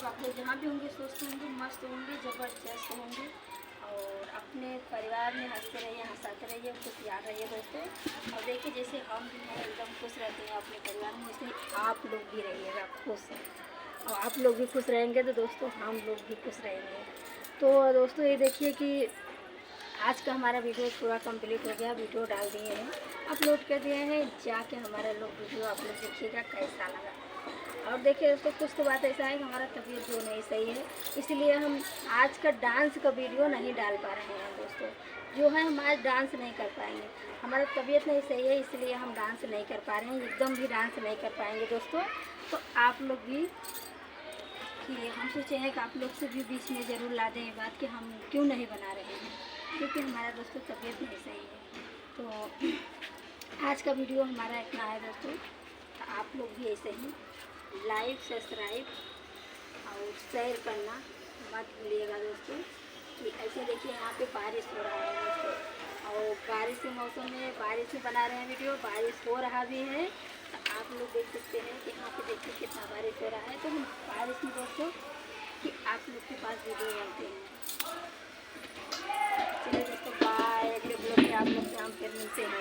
लोग आप लोग जहाँ भी होंगे स्वस्थ होंगे, मस्त होंगे, ज़बरदस्त होंगे और अपने परिवार में हंसते रहिए, हंसाते रहिए, खुशियार रहिए दोस्तों। और देखिए जैसे हम भी हैं एकदम खुश रहते हैं अपने परिवार में, वैसे आप लोग भी रहिएगा खुश। और आप लोग भी खुश रहेंगे तो दोस्तों हम लोग भी खुश रहेंगे। तो दोस्तों ये देखिए कि आज का हमारा वीडियो पूरा कंप्लीट हो गया, वीडियो डाल दिए हैं, अपलोड कर दिए हैं। जाके हमारा लोग वीडियो आप लोग देखिएगा कैसा लगा। और देखिए दोस्तों कुछ तो बात ऐसा है कि हमारा तबीयत जो नहीं सही है, इसलिए हम आज का डांस का वीडियो नहीं डाल पा रहे हैं दोस्तों। जो है हम आज डांस नहीं कर पाएंगे, हमारा तबीयत नहीं सही है, इसलिए हम डांस नहीं कर पा रहे हैं, एकदम भी डांस नहीं कर पाएंगे दोस्तों। तो आप लोग भी कि हम सोचे हैं कि आप लोग से भी बीच में ज़रूर ला दें ये बात कि हम क्यों नहीं बना रहे हैं, क्योंकि हमारा दोस्तों तबीयत नहीं सही है। तो आज का वीडियो हमारा इतना है दोस्तों। तो आप लोग भी ऐसे ही लाइक, सब्सक्राइब और शेयर करना मत भूलिएगा दोस्तों। कि ऐसे देखिए यहाँ पे बारिश हो रहा है दोस्तों, और बारिश के मौसम में बारिश में बना रहे हैं वीडियो, बारिश हो रहा भी है। तो आप लोग देख सकते हैं कि यहाँ पे देखिए कितना बारिश हो रहा है। तो हम बारिश में दोस्तों कि आप लोग के पास वीडियो बनते हैं। चलिए दोस्तों बाय, अगले ब्लॉग में आप लोग से हम फिर मिलते हैं।